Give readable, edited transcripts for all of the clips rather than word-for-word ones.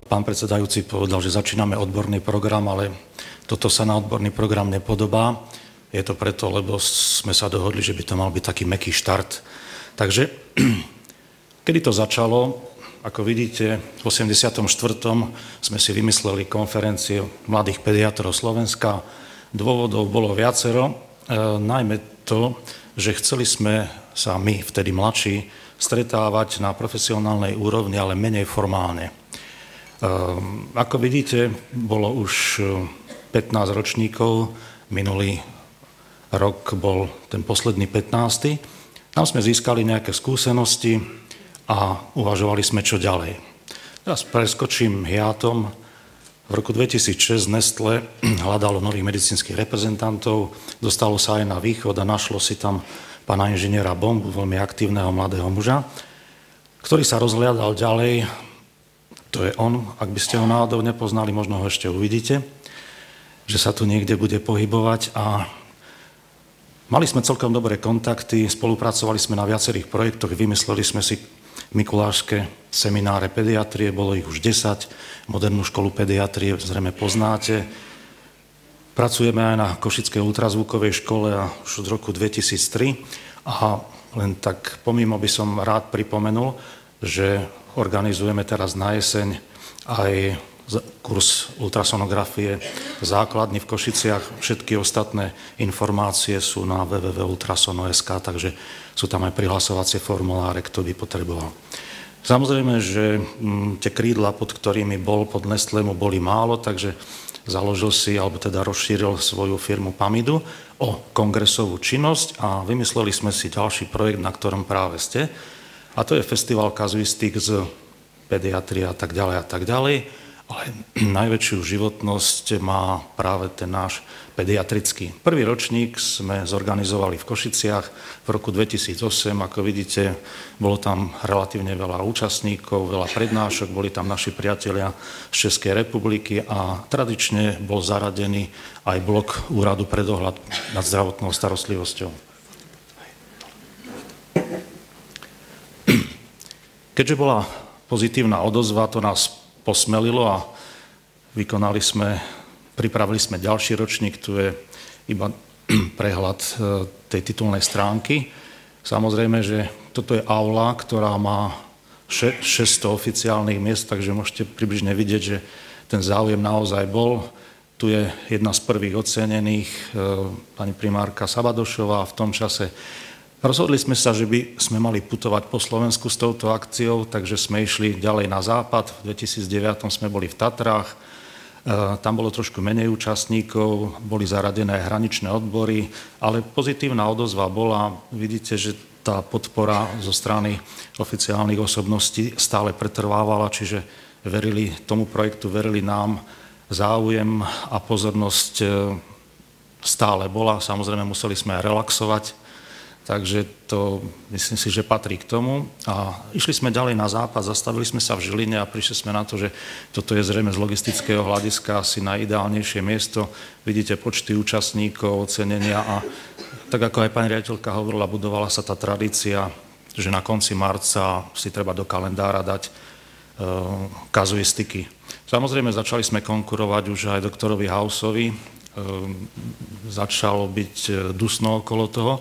Pán predsedajúci povedal, že začíname odborný program, ale toto sa na odborný program nepodobá. Je to preto, lebo sme sa dohodli, že by to mal byť taký mäkký štart. Takže, kedy to začalo, ako vidíte, v 84. sme si vymysleli konferenciu mladých pediatrov Slovenska. Dôvodov bolo viacero, najmä to, že chceli sme sa my, vtedy mladší, stretávať na profesionálnej úrovni, ale menej formálne. Ako vidíte, bolo už 15 ročníkov, minulý rok bol ten posledný 15. Tam sme získali nejaké skúsenosti a uvažovali sme, čo ďalej. Teraz preskočím hiatom. V roku 2006 Nestlé hľadalo nových medicínskych reprezentantov, dostalo sa aj na východ a našlo si tam pána inžiniera Bombu, veľmi aktívneho mladého muža, ktorý sa rozhliadal ďalej. To je on, ak by ste ho náhodou nepoznali, možno ho ešte uvidíte, že sa tu niekde bude pohybovať. A mali sme celkom dobré kontakty, spolupracovali sme na viacerých projektoch, vymysleli sme si mikulášske semináre pediatrie, bolo ich už 10, modernú školu pediatrie zrejme poznáte. Pracujeme aj na Košickej ultrazvukovej škole a už od roku 2003 a len tak pomimo by som rád pripomenul, že organizujeme teraz na jeseň aj kurz ultrasonografie základní v Košiciach. Všetky ostatné informácie sú na www.ultrasono.sk, takže sú tam aj prihlasovacie formuláre, kto by potreboval. Samozrejme, že tie krídla, pod ktorými bol, pod Nestlému, boli málo, takže založil si, alebo teda rozšíril svoju firmu Pamidu o kongresovú činnosť a vymysleli sme si ďalší projekt, na ktorom práve ste. A to je festival kazuistik z pediatrie a tak ďalej a tak ďalej. Ale najväčšiu životnosť má práve ten náš pediatrický. Prvý ročník sme zorganizovali v Košiciach v roku 2008. Ako vidíte, bolo tam relatívne veľa účastníkov, veľa prednášok, boli tam naši priatelia z Českej republiky a tradične bol zaradený aj blok Úradu pre dohľad nad zdravotnou starostlivosťou. Keďže bola pozitívna odozva, to nás posmelilo a pripravili sme ďalší ročník, tu je iba prehľad tej titulnej stránky. Samozrejme, že toto je aula, ktorá má 600 oficiálnych miest, takže môžete približne vidieť, že ten záujem naozaj bol. Tu je jedna z prvých ocenených, pani primárka Sabadošová v tom čase. Rozhodli sme sa, že by sme mali putovať po Slovensku s touto akciou, takže sme išli ďalej na západ. V 2009 sme boli v Tatrách, tam bolo trošku menej účastníkov, boli zaradené aj hraničné odbory, ale pozitívna odozva bola, vidíte, že tá podpora zo strany oficiálnych osobností stále pretrvávala, čiže verili tomu projektu, verili nám, záujem a pozornosť stále bola. Samozrejme, museli sme aj relaxovať, takže to myslím si, že patrí k tomu. A išli sme ďalej na západ, zastavili sme sa v Žiline a prišli sme na to, že toto je zrejme z logistického hľadiska asi najideálnejšie miesto. Vidíte počty účastníkov, ocenenia a tak ako aj pani riaditeľka hovorila, budovala sa tá tradícia, že na konci marca si treba do kalendára dať kazuistiky. Samozrejme, začali sme konkurovať už aj doktorovi Hausovi, začalo byť dusno okolo toho.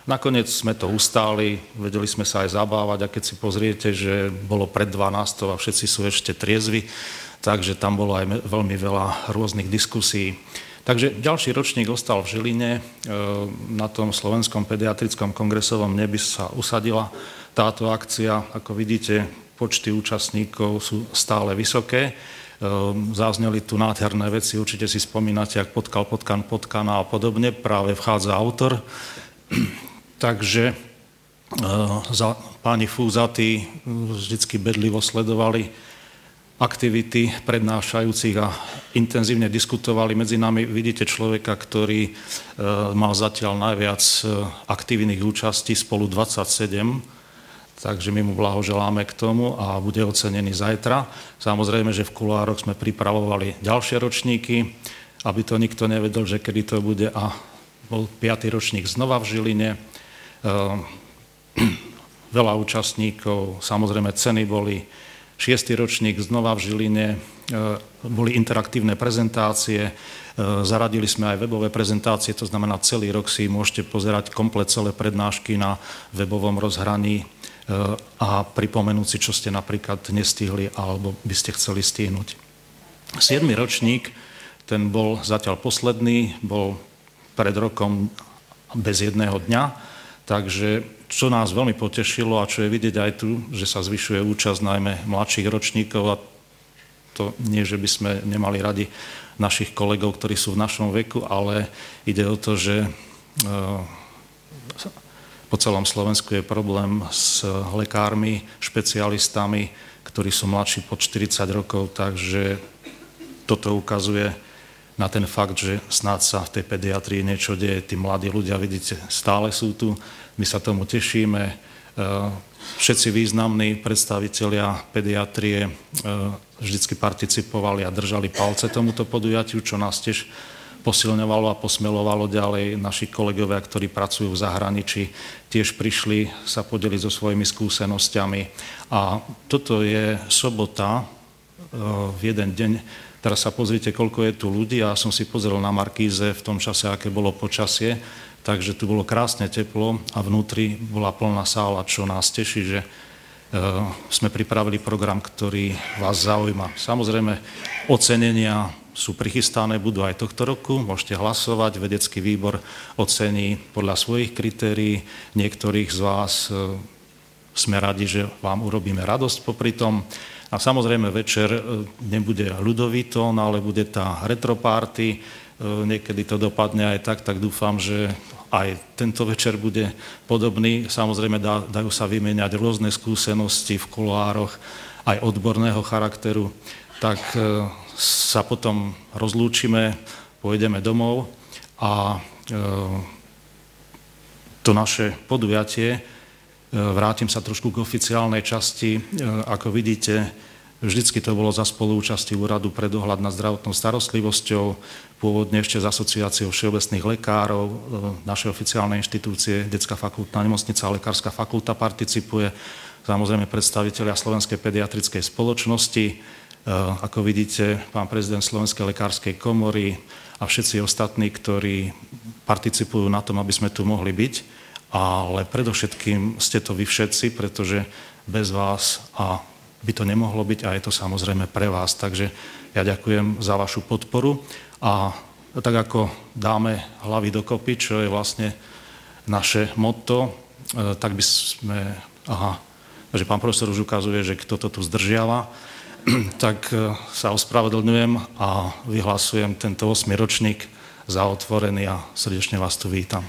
Nakoniec sme to ustáli, vedeli sme sa aj zabávať a keď si pozriete, že bolo pred 12 a všetci sú ešte triezvi, takže tam bolo aj veľmi veľa rôznych diskusí. Takže ďalší ročník ostal v Žiline, na tom Slovenskom pediatrickom kongresovom nebi sa usadila táto akcia. Ako vidíte, počty účastníkov sú stále vysoké. Zazneli tu nádherné veci, určite si spomínate, ak potkal potkan potkana a podobne, práve vchádza autor. Takže páni fúzatí vždycky bedlivo sledovali aktivity prednášajúcich a intenzívne diskutovali. Medzi nami vidíte človeka, ktorý mal zatiaľ najviac aktívnych účastí, spolu 27, takže my mu blahoželáme k tomu a bude ocenený zajtra. Samozrejme, že v kuloároch sme pripravovali ďalšie ročníky, aby to nikto nevedel, že kedy to bude, a bol 5. ročník znova v Žiline. Veľa účastníkov, samozrejme ceny boli 6. ročník znova v Žiline, boli interaktívne prezentácie, zaradili sme aj webové prezentácie, to znamená celý rok si môžete pozerať komplet celé prednášky na webovom rozhraní a pripomenúť si, čo ste napríklad nestihli alebo by ste chceli stihnúť. 7. ročník, ten bol zatiaľ posledný, bol pred rokom bez jedného dňa, takže čo nás veľmi potešilo a čo je vidieť aj tu, že sa zvyšuje účasť najmä mladších ročníkov a to nie, že by sme nemali radi našich kolegov, ktorí sú v našom veku, ale ide o to, že po celom Slovensku je problém s lekármi, špecialistami, ktorí sú mladší pod 40 rokov, takže toto ukazuje na ten fakt, že snáď sa v tej pediatrii niečo deje. Tí mladí ľudia, vidíte, stále sú tu, my sa tomu tešíme. Všetci významní predstavitelia pediatrie vždycky participovali a držali palce tomuto podujatiu, čo nás tiež posilňovalo a posmelovalo ďalej. Naši kolegovia, ktorí pracujú v zahraničí, tiež prišli sa podeliť so svojimi skúsenosťami. A toto je sobota v jeden deň. Teraz sa pozrite, koľko je tu ľudí. Ja som si pozrel na markíze v tom čase, aké bolo počasie. Takže tu bolo krásne teplo a vnútri bola plná sála, čo nás teší, že sme pripravili program, ktorý vás zaujíma. Samozrejme, ocenenia sú prichystané, budú aj tohto roku, môžete hlasovať, vedecký výbor ocení podľa svojich kritérií. Niektorých z vás sme radi, že vám urobíme radosť popri tom. A samozrejme večer nebude ľudový tón, ale bude tá retroparty. Niekedy to dopadne aj tak dúfam, že aj tento večer bude podobný. Samozrejme dajú sa vymieňať rôzne skúsenosti v kuloároch, aj odborného charakteru. Tak sa potom rozlúčime, pôjdeme domov a to naše podujatie, vrátim sa trošku k oficiálnej časti, ako vidíte, vždycky to bolo za spoluúčasti Úradu pre dohľad nad zdravotnou starostlivosťou, pôvodne ešte s Asociáciou všeobecných lekárov, naše oficiálne inštitúcie, Detská fakultná nemocnica a Lekárska fakulta participuje, samozrejme predstavitelia Slovenskej pediatrickej spoločnosti, ako vidíte, pán prezident Slovenskej lekárskej komory a všetci ostatní, ktorí participujú na tom, aby sme tu mohli byť, ale predovšetkým ste to vy všetci, pretože bez vás by to nemohlo byť a je to samozrejme pre vás. Takže ja ďakujem za vašu podporu a tak ako dáme hlavy dokopy, čo je vlastne naše motto, tak by sme, že pán profesor už ukazuje, že kto to tu zdržiava, tak sa ospravedlňujem a vyhlasujem tento 8. ročník za otvorený a srdečne vás tu vítam.